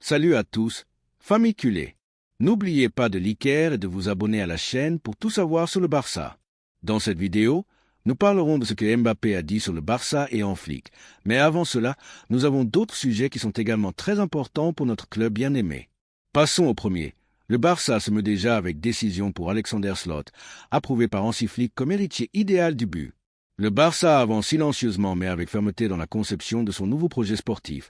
Salut à tous, famille culée. N'oubliez pas de liker et de vous abonner à la chaîne pour tout savoir sur le Barça. Dans cette vidéo, nous parlerons de ce que Mbappé a dit sur le Barça et en Flick. Mais avant cela, nous avons d'autres sujets qui sont également très importants pour notre club bien-aimé. Passons au premier. Le Barça se meut déjà avec décision pour Alexander Slot, approuvé par Hansi Flick comme héritier idéal du but. Le Barça avance silencieusement mais avec fermeté dans la conception de son nouveau projet sportif,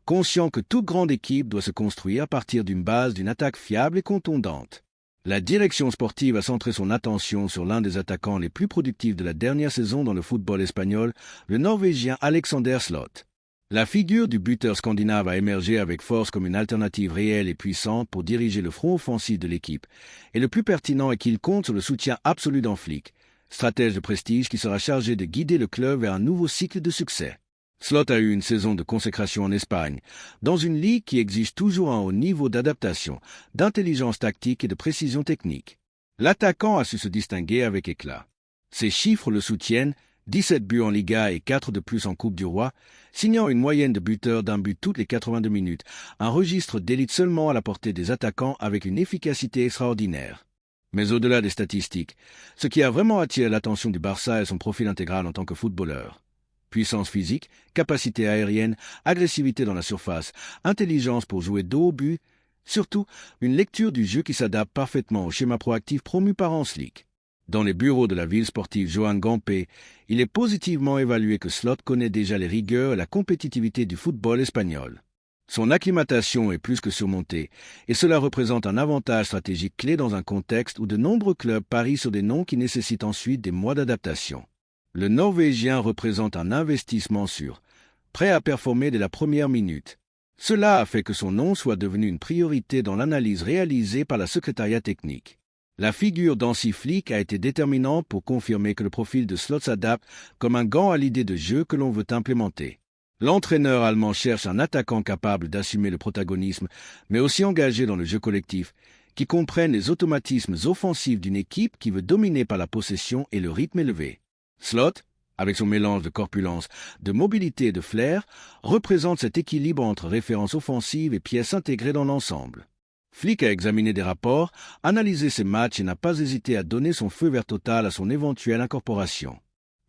conscient que toute grande équipe doit se construire à partir d'une base d'une attaque fiable et contondante. La direction sportive a centré son attention sur l'un des attaquants les plus productifs de la dernière saison dans le football espagnol, le Norvégien Alexander Slot. La figure du buteur scandinave a émergé avec force comme une alternative réelle et puissante pour diriger le front offensif de l'équipe, et le plus pertinent est qu'il compte sur le soutien absolu d'Hansi Flick, stratège de prestige qui sera chargé de guider le club vers un nouveau cycle de succès. Slot a eu une saison de consécration en Espagne, dans une ligue qui exige toujours un haut niveau d'adaptation, d'intelligence tactique et de précision technique. L'attaquant a su se distinguer avec éclat. Ses chiffres le soutiennent, 17 buts en Liga et 4 de plus en Coupe du Roi, signant une moyenne de buteurs d'un but toutes les 82 minutes, un registre d'élite seulement à la portée des attaquants avec une efficacité extraordinaire. Mais au-delà des statistiques, ce qui a vraiment attiré l'attention du Barça est son profil intégral en tant que footballeur. Puissance physique, capacité aérienne, agressivité dans la surface, intelligence pour jouer dos au but, surtout une lecture du jeu qui s'adapte parfaitement au schéma proactif promu par Hansi Flick. Dans les bureaux de la ville sportive Joan Gamper, il est positivement évalué que Slot connaît déjà les rigueurs et la compétitivité du football espagnol. Son acclimatation est plus que surmontée, et cela représente un avantage stratégique clé dans un contexte où de nombreux clubs parient sur des noms qui nécessitent ensuite des mois d'adaptation. Le Norvégien représente un investissement sûr, prêt à performer dès la première minute. Cela a fait que son nom soit devenu une priorité dans l'analyse réalisée par la secrétariat technique. La figure d'Hansi Flick a été déterminante pour confirmer que le profil de Slot s'adapte comme un gant à l'idée de jeu que l'on veut implémenter. L'entraîneur allemand cherche un attaquant capable d'assumer le protagonisme, mais aussi engagé dans le jeu collectif, qui comprenne les automatismes offensifs d'une équipe qui veut dominer par la possession et le rythme élevé. Slot, avec son mélange de corpulence, de mobilité et de flair, représente cet équilibre entre références offensives et pièces intégrées dans l'ensemble. Flick a examiné des rapports, analysé ses matchs et n'a pas hésité à donner son feu vert total à son éventuelle incorporation.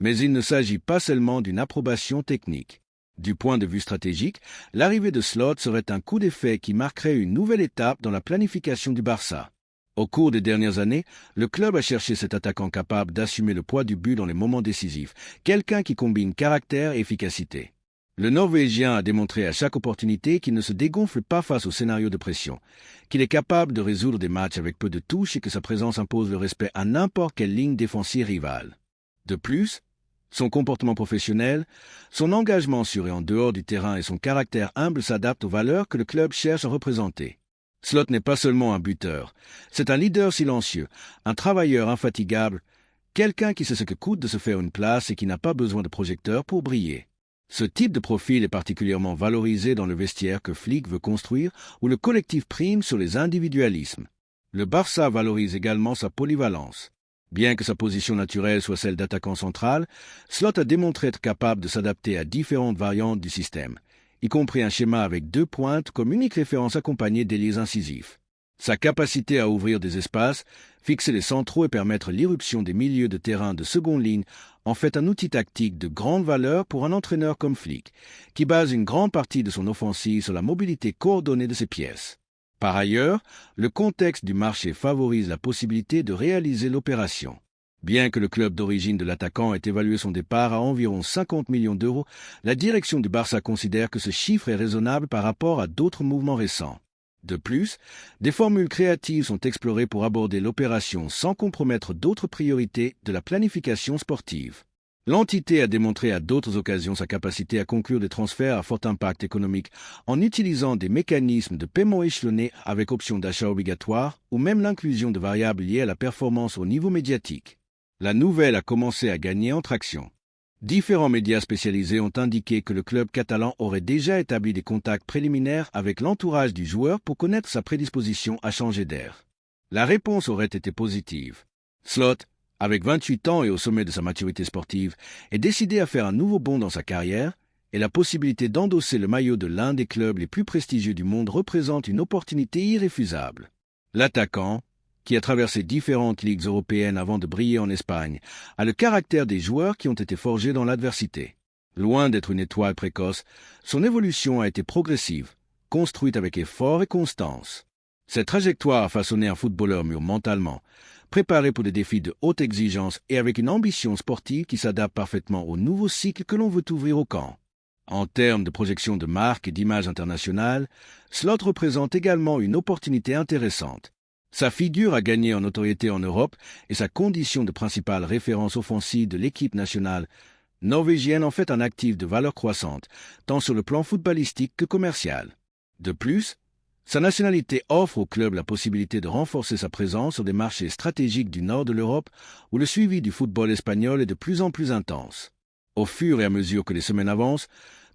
Mais il ne s'agit pas seulement d'une approbation technique. Du point de vue stratégique, l'arrivée de Slot serait un coup d'effet qui marquerait une nouvelle étape dans la planification du Barça. Au cours des dernières années, le club a cherché cet attaquant capable d'assumer le poids du but dans les moments décisifs, quelqu'un qui combine caractère et efficacité. Le Norvégien a démontré à chaque opportunité qu'il ne se dégonfle pas face au scénario de pression, qu'il est capable de résoudre des matchs avec peu de touches et que sa présence impose le respect à n'importe quelle ligne défensive rivale. De plus, son comportement professionnel, son engagement sur et en dehors du terrain et son caractère humble s'adaptent aux valeurs que le club cherche à représenter. Slot n'est pas seulement un buteur, c'est un leader silencieux, un travailleur infatigable, quelqu'un qui sait ce que coûte de se faire une place et qui n'a pas besoin de projecteur pour briller. Ce type de profil est particulièrement valorisé dans le vestiaire que Flick veut construire où le collectif prime sur les individualismes. Le Barça valorise également sa polyvalence. Bien que sa position naturelle soit celle d'attaquant central, Slot a démontré être capable de s'adapter à différentes variantes du système, y compris un schéma avec 2 pointes comme unique référence accompagnée d'ailiers incisifs. Sa capacité à ouvrir des espaces, fixer les centraux et permettre l'irruption des milieux de terrain de seconde ligne en fait un outil tactique de grande valeur pour un entraîneur comme Flick, qui base une grande partie de son offensive sur la mobilité coordonnée de ses pièces. Par ailleurs, le contexte du marché favorise la possibilité de réaliser l'opération. Bien que le club d'origine de l'attaquant ait évalué son départ à environ 50 millions d'euros, la direction du Barça considère que ce chiffre est raisonnable par rapport à d'autres mouvements récents. De plus, des formules créatives sont explorées pour aborder l'opération sans compromettre d'autres priorités de la planification sportive. L'entité a démontré à d'autres occasions sa capacité à conclure des transferts à fort impact économique en utilisant des mécanismes de paiement échelonnés avec option d'achat obligatoire ou même l'inclusion de variables liées à la performance au niveau médiatique. La nouvelle a commencé à gagner en traction. Différents médias spécialisés ont indiqué que le club catalan aurait déjà établi des contacts préliminaires avec l'entourage du joueur pour connaître sa prédisposition à changer d'air. La réponse aurait été positive. Slot, avec 28 ans et au sommet de sa maturité sportive, est décidé à faire un nouveau bond dans sa carrière et la possibilité d'endosser le maillot de l'un des clubs les plus prestigieux du monde représente une opportunité irréfusable. L'attaquant, qui a traversé différentes ligues européennes avant de briller en Espagne, a le caractère des joueurs qui ont été forgés dans l'adversité. Loin d'être une étoile précoce, son évolution a été progressive, construite avec effort et constance. Cette trajectoire a façonné un footballeur mûr mentalement, préparé pour des défis de haute exigence et avec une ambition sportive qui s'adapte parfaitement au nouveau cycle que l'on veut ouvrir au camp. En termes de projection de marque et d'image internationale, Slot représente également une opportunité intéressante. Sa figure a gagné en notoriété en Europe et sa condition de principale référence offensive de l'équipe nationale norvégienne en fait un actif de valeur croissante, tant sur le plan footballistique que commercial. De plus, sa nationalité offre au club la possibilité de renforcer sa présence sur des marchés stratégiques du nord de l'Europe où le suivi du football espagnol est de plus en plus intense. Au fur et à mesure que les semaines avancent,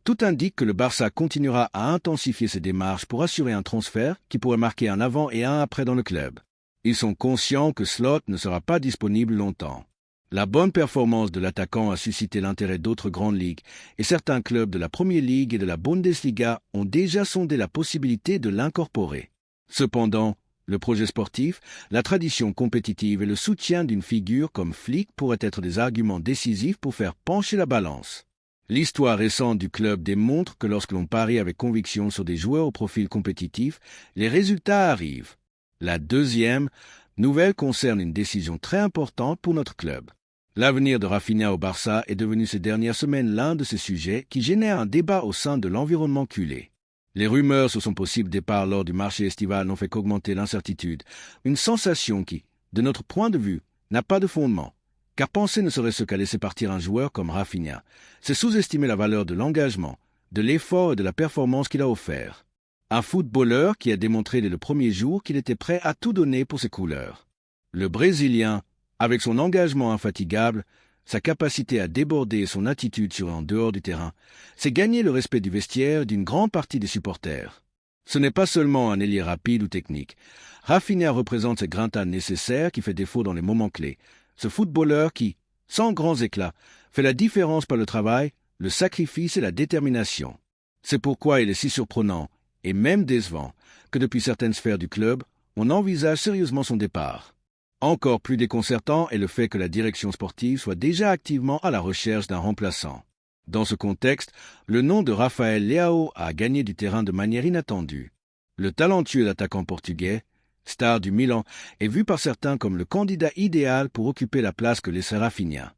tout indique que le Barça continuera à intensifier ses démarches pour assurer un transfert qui pourrait marquer un avant et un après dans le club. Ils sont conscients que Slot ne sera pas disponible longtemps. La bonne performance de l'attaquant a suscité l'intérêt d'autres grandes ligues et certains clubs de la Premier League et de la Bundesliga ont déjà sondé la possibilité de l'incorporer. Cependant, le projet sportif, la tradition compétitive et le soutien d'une figure comme Flick pourraient être des arguments décisifs pour faire pencher la balance. L'histoire récente du club démontre que lorsque l'on parie avec conviction sur des joueurs au profil compétitif, les résultats arrivent. La deuxième nouvelle concerne une décision très importante pour notre club. L'avenir de Rafinha au Barça est devenu ces dernières semaines l'un de ces sujets qui génèrent un débat au sein de l'environnement culé. Les rumeurs sur son possible départ lors du marché estival n'ont fait qu'augmenter l'incertitude, une sensation qui, de notre point de vue, n'a pas de fondement. Car penser ne serait-ce qu'à laisser partir un joueur comme Rafinha, c'est sous-estimer la valeur de l'engagement, de l'effort et de la performance qu'il a offert. Un footballeur qui a démontré dès le premier jour qu'il était prêt à tout donner pour ses couleurs. Le Brésilien, avec son engagement infatigable, sa capacité à déborder et son attitude sur et en dehors du terrain, s'est gagné le respect du vestiaire et d'une grande partie des supporters. Ce n'est pas seulement un ailier rapide ou technique. Rafinha représente cette grinta nécessaire qui fait défaut dans les moments clés. Ce footballeur qui, sans grands éclats, fait la différence par le travail, le sacrifice et la détermination. C'est pourquoi il est si surprenant, et même décevant, que depuis certaines sphères du club, on envisage sérieusement son départ. Encore plus déconcertant est le fait que la direction sportive soit déjà activement à la recherche d'un remplaçant. Dans ce contexte, le nom de Rafael Leao a gagné du terrain de manière inattendue. Le talentueux attaquant portugais, star du Milan, est vu par certains comme le candidat idéal pour occuper la place que laissait Rafinha.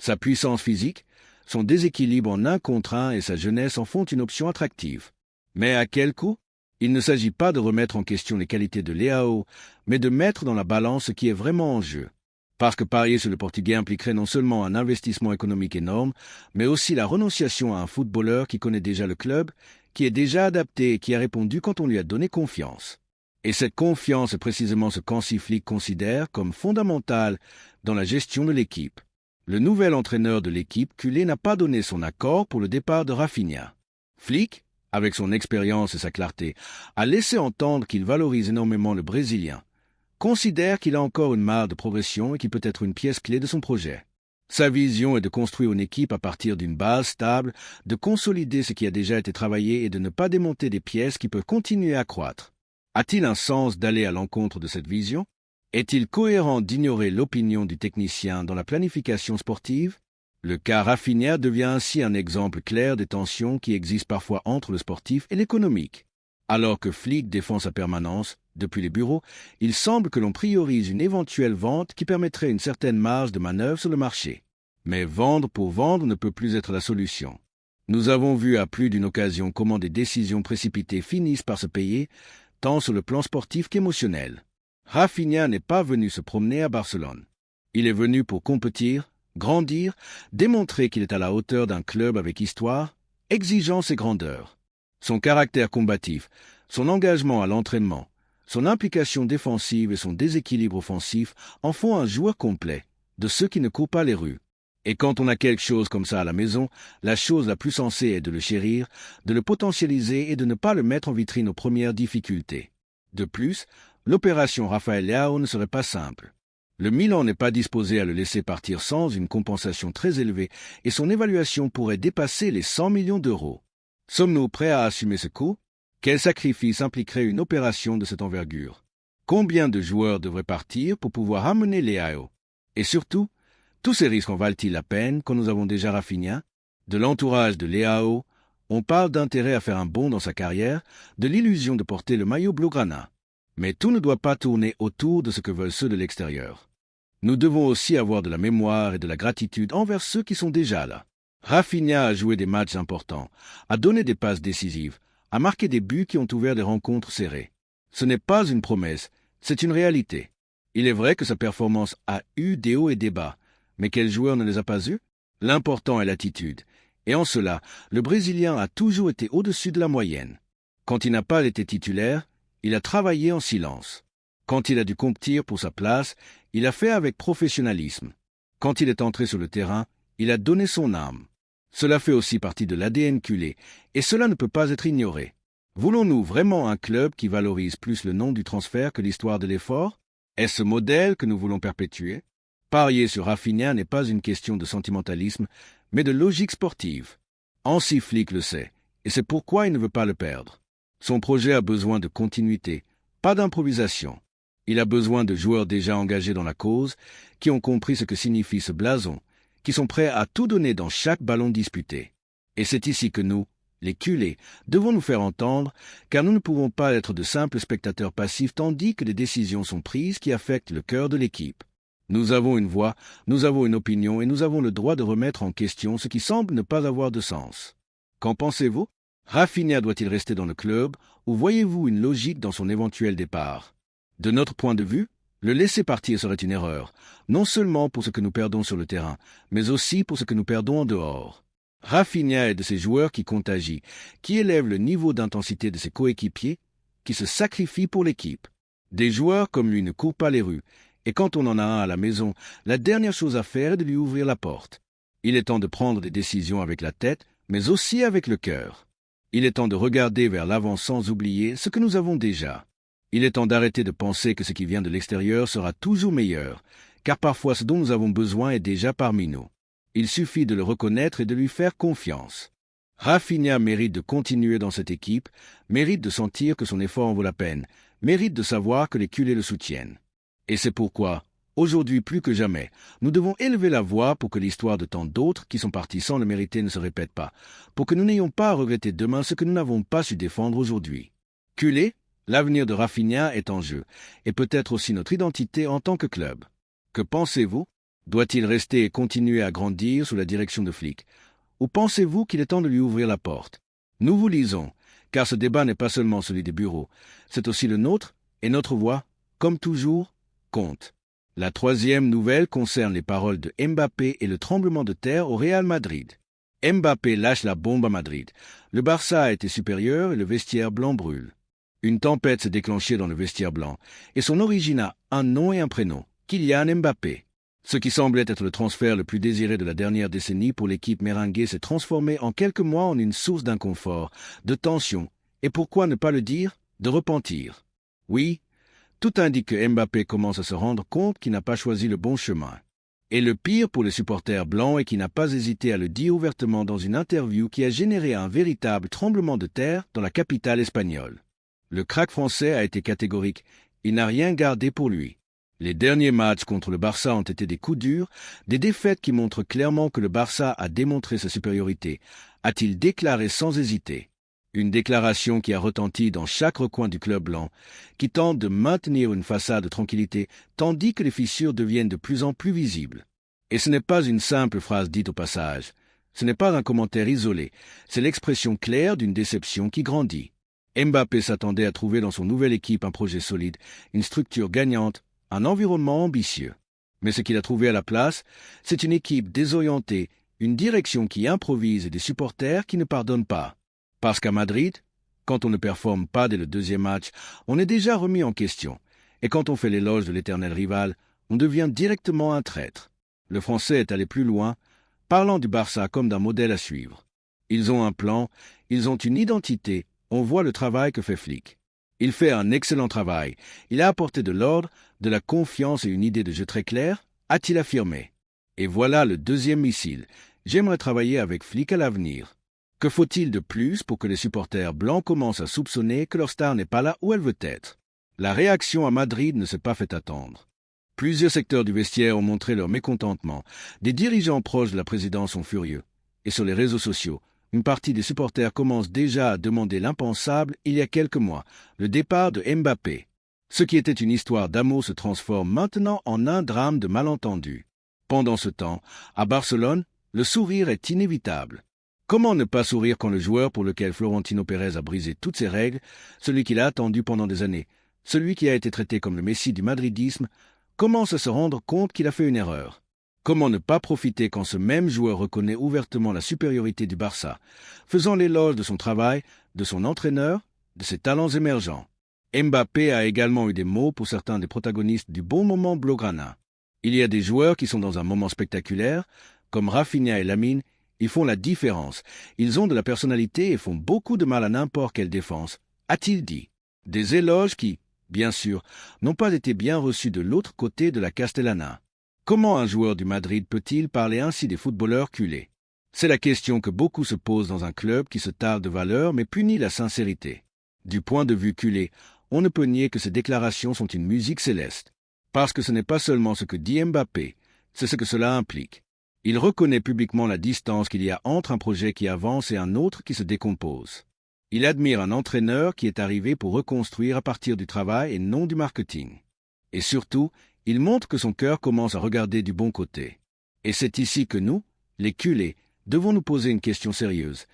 Sa puissance physique, son déséquilibre en 1 contre 1 et sa jeunesse en font une option attractive. Mais à quel coût? Il ne s'agit pas de remettre en question les qualités de Leao, mais de mettre dans la balance ce qui est vraiment en jeu. Parce que parier sur le Portugais impliquerait non seulement un investissement économique énorme, mais aussi la renonciation à un footballeur qui connaît déjà le club, qui est déjà adapté et qui a répondu quand on lui a donné confiance. Et cette confiance est précisément ce qu'Hansi Flick considère comme fondamental dans la gestion de l'équipe. Le nouvel entraîneur de l'équipe culé n'a pas donné son accord pour le départ de Rafinha. Flick, avec son expérience et sa clarté, a laissé entendre qu'il valorise énormément le Brésilien, considère qu'il a encore une marge de progression et qu'il peut être une pièce clé de son projet. Sa vision est de construire une équipe à partir d'une base stable, de consolider ce qui a déjà été travaillé et de ne pas démonter des pièces qui peuvent continuer à croître. A-t-il un sens d'aller à l'encontre de cette vision? Est-il cohérent d'ignorer l'opinion du technicien dans la planification sportive? Le cas Rafinha devient ainsi un exemple clair des tensions qui existent parfois entre le sportif et l'économique. Alors que Flick défend sa permanence, depuis les bureaux, il semble que l'on priorise une éventuelle vente qui permettrait une certaine marge de manœuvre sur le marché. Mais vendre pour vendre ne peut plus être la solution. Nous avons vu à plus d'une occasion comment des décisions précipitées finissent par se payer, tant sur le plan sportif qu'émotionnel. Rafinha n'est pas venu se promener à Barcelone. Il est venu pour compétir, grandir, démontrer qu'il est à la hauteur d'un club avec histoire, exigence et grandeur. Son caractère combatif, son engagement à l'entraînement, son implication défensive et son déséquilibre offensif en font un joueur complet, de ceux qui ne courent pas les rues. Et quand on a quelque chose comme ça à la maison, la chose la plus sensée est de le chérir, de le potentialiser et de ne pas le mettre en vitrine aux premières difficultés. De plus, l'opération Rafael Leao ne serait pas simple. Le Milan n'est pas disposé à le laisser partir sans une compensation très élevée et son évaluation pourrait dépasser les 100 millions d'euros. Sommes-nous prêts à assumer ce coût? Quel sacrifice impliquerait une opération de cette envergure? Combien de joueurs devraient partir pour pouvoir amener Leao? Et surtout, tous ces risques en valent-ils la peine quand nous avons déjà Rafinha? De l'entourage de Leao, on parle d'intérêt à faire un bond dans sa carrière, de l'illusion de porter le maillot blaugrana. Mais tout ne doit pas tourner autour de ce que veulent ceux de l'extérieur. Nous devons aussi avoir de la mémoire et de la gratitude envers ceux qui sont déjà là. Rafinha a joué des matchs importants, a donné des passes décisives, a marqué des buts qui ont ouvert des rencontres serrées. Ce n'est pas une promesse, c'est une réalité. Il est vrai que sa performance a eu des hauts et des bas, mais quel joueur ne les a pas eus? L'important est l'attitude, et en cela, le Brésilien a toujours été au-dessus de la moyenne. Quand il n'a pas été titulaire, il a travaillé en silence. Quand il a dû compétir pour sa place, il a fait avec professionnalisme. Quand il est entré sur le terrain, il a donné son âme. Cela fait aussi partie de l'ADN culé, et cela ne peut pas être ignoré. Voulons-nous vraiment un club qui valorise plus le nom du transfert que l'histoire de l'effort? Est-ce ce modèle que nous voulons perpétuer? Parier sur Rafinha n'est pas une question de sentimentalisme, mais de logique sportive. Hansi Flick le sait, et c'est pourquoi il ne veut pas le perdre. Son projet a besoin de continuité, pas d'improvisation. Il a besoin de joueurs déjà engagés dans la cause, qui ont compris ce que signifie ce blason, qui sont prêts à tout donner dans chaque ballon disputé. Et c'est ici que nous, les culés, devons nous faire entendre, car nous ne pouvons pas être de simples spectateurs passifs tandis que des décisions sont prises qui affectent le cœur de l'équipe. Nous avons une voix, nous avons une opinion et nous avons le droit de remettre en question ce qui semble ne pas avoir de sens. Qu'en pensez-vous? Rafinha doit-il rester dans le club ou voyez-vous une logique dans son éventuel départ? De notre point de vue, le laisser partir serait une erreur, non seulement pour ce que nous perdons sur le terrain, mais aussi pour ce que nous perdons en dehors. Rafinha est de ces joueurs qui contagient, qui élèvent le niveau d'intensité de ses coéquipiers, qui se sacrifient pour l'équipe. Des joueurs comme lui ne courent pas les rues, et quand on en a un à la maison, la dernière chose à faire est de lui ouvrir la porte. Il est temps de prendre des décisions avec la tête, mais aussi avec le cœur. Il est temps de regarder vers l'avant sans oublier ce que nous avons déjà. Il est temps d'arrêter de penser que ce qui vient de l'extérieur sera toujours meilleur, car parfois ce dont nous avons besoin est déjà parmi nous. Il suffit de le reconnaître et de lui faire confiance. Rafinha mérite de continuer dans cette équipe, mérite de sentir que son effort en vaut la peine, mérite de savoir que les culés le soutiennent. Et c'est pourquoi, aujourd'hui plus que jamais, nous devons élever la voix pour que l'histoire de tant d'autres qui sont partis sans le mériter ne se répète pas, pour que nous n'ayons pas à regretter demain ce que nous n'avons pas su défendre aujourd'hui. Culé, l'avenir de Rafinha est en jeu, et peut-être aussi notre identité en tant que club. Que pensez-vous? Doit-il rester et continuer à grandir sous la direction de Flick? Ou pensez-vous qu'il est temps de lui ouvrir la porte? Nous vous lisons, car ce débat n'est pas seulement celui des bureaux, c'est aussi le nôtre, et notre voix, comme toujours, compte. La troisième nouvelle concerne les paroles de Mbappé et le tremblement de terre au Real Madrid. Mbappé lâche la bombe à Madrid. Le Barça a été supérieur et le vestiaire blanc brûle. Une tempête s'est déclenchée dans le vestiaire blanc, et son origine a un nom et un prénom, Kylian Mbappé. Ce qui semblait être le transfert le plus désiré de la dernière décennie pour l'équipe merengue s'est transformé en quelques mois en une source d'inconfort, de tension, et pourquoi ne pas le dire, de repentir. Oui, tout indique que Mbappé commence à se rendre compte qu'il n'a pas choisi le bon chemin. Et le pire pour les supporters blancs est qu'il n'a pas hésité à le dire ouvertement dans une interview qui a généré un véritable tremblement de terre dans la capitale espagnole. Le crack français a été catégorique, il n'a rien gardé pour lui. Les derniers matchs contre le Barça ont été des coups durs, des défaites qui montrent clairement que le Barça a démontré sa supériorité, a-t-il déclaré sans hésiter. Une déclaration qui a retenti dans chaque recoin du club blanc, qui tente de maintenir une façade de tranquillité, tandis que les fissures deviennent de plus en plus visibles. Et ce n'est pas une simple phrase dite au passage, ce n'est pas un commentaire isolé, c'est l'expression claire d'une déception qui grandit. Mbappé s'attendait à trouver dans son nouvelle équipe un projet solide, une structure gagnante, un environnement ambitieux. Mais ce qu'il a trouvé à la place, c'est une équipe désorientée, une direction qui improvise et des supporters qui ne pardonnent pas. Parce qu'à Madrid, quand on ne performe pas dès le deuxième match, on est déjà remis en question. Et quand on fait l'éloge de l'éternel rival, on devient directement un traître. Le Français est allé plus loin, parlant du Barça comme d'un modèle à suivre. Ils ont un plan, ils ont une identité, on voit le travail que fait Flick. Il fait un excellent travail. Il a apporté de l'ordre, de la confiance et une idée de jeu très claire, a-t-il affirmé. Et voilà le deuxième missile. J'aimerais travailler avec Flick à l'avenir. Que faut-il de plus pour que les supporters blancs commencent à soupçonner que leur star n'est pas là où elle veut être? La réaction à Madrid ne s'est pas fait attendre. Plusieurs secteurs du vestiaire ont montré leur mécontentement. Des dirigeants proches de la présidence sont furieux. Et sur les réseaux sociaux, une partie des supporters commence déjà à demander l'impensable il y a quelques mois, le départ de Mbappé. Ce qui était une histoire d'amour se transforme maintenant en un drame de malentendus. Pendant ce temps, à Barcelone, le sourire est inévitable. Comment ne pas sourire quand le joueur pour lequel Florentino Pérez a brisé toutes ses règles, celui qu'il a attendu pendant des années, celui qui a été traité comme le messie du madridisme, commence à se rendre compte qu'il a fait une erreur? Comment ne pas profiter quand ce même joueur reconnaît ouvertement la supériorité du Barça, faisant l'éloge de son travail, de son entraîneur, de ses talents émergents? Mbappé a également eu des mots pour certains des protagonistes du bon moment blaugrana. Il y a des joueurs qui sont dans un moment spectaculaire, comme Rafinha et Lamine. Ils font la différence. Ils ont de la personnalité et font beaucoup de mal à n'importe quelle défense, a-t-il dit. Des éloges qui, bien sûr, n'ont pas été bien reçus de l'autre côté de la Castellana. Comment un joueur du Madrid peut-il parler ainsi des footballeurs culés? C'est la question que beaucoup se posent dans un club qui se targue de valeur mais punit la sincérité. Du point de vue culé, on ne peut nier que ces déclarations sont une musique céleste. Parce que ce n'est pas seulement ce que dit Mbappé, c'est ce que cela implique. Il reconnaît publiquement la distance qu'il y a entre un projet qui avance et un autre qui se décompose. Il admire un entraîneur qui est arrivé pour reconstruire à partir du travail et non du marketing. Et surtout, il montre que son cœur commence à regarder du bon côté. Et c'est ici que nous, les culés, devons nous poser une question sérieuse.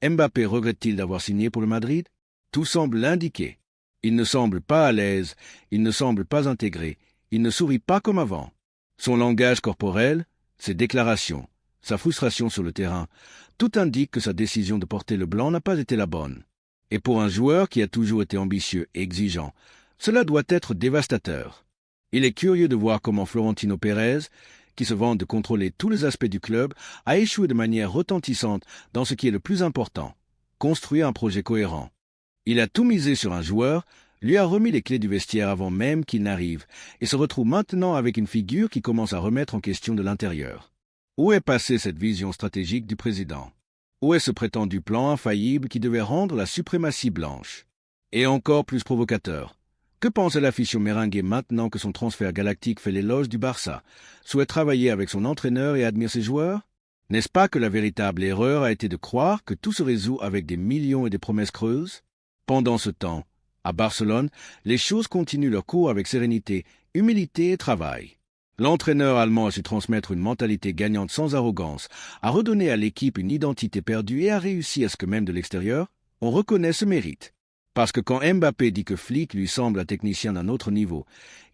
Mbappé regrette-t-il d'avoir signé pour le Madrid? Tout semble l'indiquer. Il ne semble pas à l'aise, il ne semble pas intégré, il ne sourit pas comme avant. Son langage corporel, ses déclarations, sa frustration sur le terrain, tout indique que sa décision de porter le blanc n'a pas été la bonne. Et pour un joueur qui a toujours été ambitieux et exigeant, cela doit être dévastateur. Il est curieux de voir comment Florentino Pérez, qui se vante de contrôler tous les aspects du club, a échoué de manière retentissante dans ce qui est le plus important, construire un projet cohérent. Il a tout misé sur un joueur, lui a remis les clés du vestiaire avant même qu'il n'arrive, et se retrouve maintenant avec une figure qui commence à remettre en question de l'intérieur. Où est passée cette vision stratégique du président? Où est ce prétendu plan infaillible qui devait rendre la suprématie blanche? Et encore plus provocateur, que pense l'affiche merengue maintenant que son transfert galactique fait l'éloge du Barça, souhaite travailler avec son entraîneur et admire ses joueurs? N'est-ce pas que la véritable erreur a été de croire que tout se résout avec des millions et des promesses creuses? Pendant ce temps, à Barcelone, les choses continuent leur cours avec sérénité, humilité et travail. L'entraîneur allemand a su transmettre une mentalité gagnante sans arrogance, a redonné à l'équipe une identité perdue et a réussi à ce que même de l'extérieur, on reconnaisse ce mérite. Parce que quand Mbappé dit que Flick lui semble un technicien d'un autre niveau,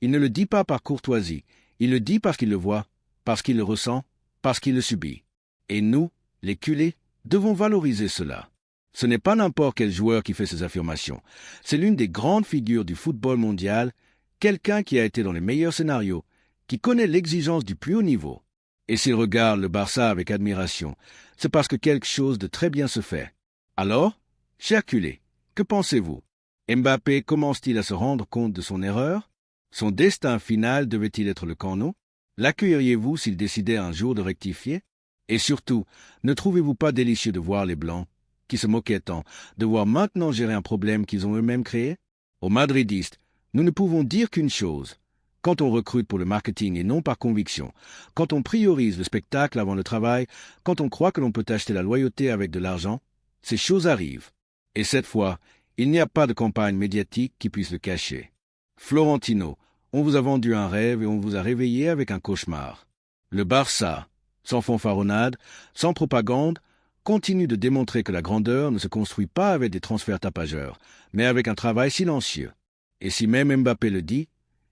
il ne le dit pas par courtoisie, il le dit parce qu'il le voit, parce qu'il le ressent, parce qu'il le subit. Et nous, les culés, devons valoriser cela. Ce n'est pas n'importe quel joueur qui fait ces affirmations. C'est l'une des grandes figures du football mondial, quelqu'un qui a été dans les meilleurs scénarios, qui connaît l'exigence du plus haut niveau. Et s'il regarde le Barça avec admiration, c'est parce que quelque chose de très bien se fait. Alors, chers culés, que pensez-vous? Mbappé commence-t-il à se rendre compte de son erreur? Son destin final devait-il être le Camp Nou? L'accueilleriez-vous s'il décidait un jour de rectifier? Et surtout, ne trouvez-vous pas délicieux de voir les Blancs, qui se moquaient tant, de voir maintenant gérer un problème qu'ils ont eux-mêmes créé? Aux madridistes, nous ne pouvons dire qu'une chose. Quand on recrute pour le marketing et non par conviction, quand on priorise le spectacle avant le travail, quand on croit que l'on peut acheter la loyauté avec de l'argent, ces choses arrivent. Et cette fois, il n'y a pas de campagne médiatique qui puisse le cacher. Florentino, on vous a vendu un rêve et on vous a réveillé avec un cauchemar. Le Barça, sans fanfaronnade, sans propagande, continue de démontrer que la grandeur ne se construit pas avec des transferts tapageurs, mais avec un travail silencieux. Et si même Mbappé le dit,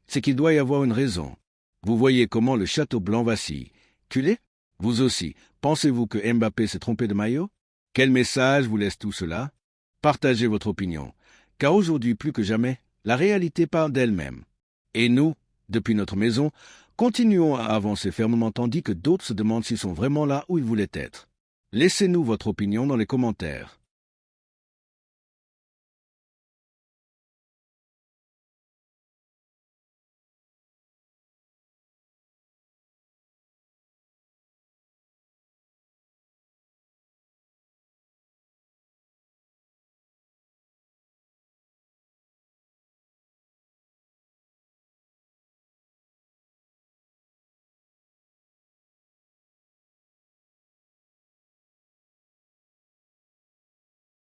c'est qu'il doit y avoir une raison. Vous voyez comment le château blanc vacille. Culé? Vous aussi, pensez-vous que Mbappé s'est trompé de maillot? Quel message vous laisse tout cela? Partagez votre opinion, car aujourd'hui plus que jamais, la réalité parle d'elle-même. Et nous, depuis notre maison, continuons à avancer fermement tandis que d'autres se demandent s'ils sont vraiment là où ils voulaient être. Laissez-nous votre opinion dans les commentaires.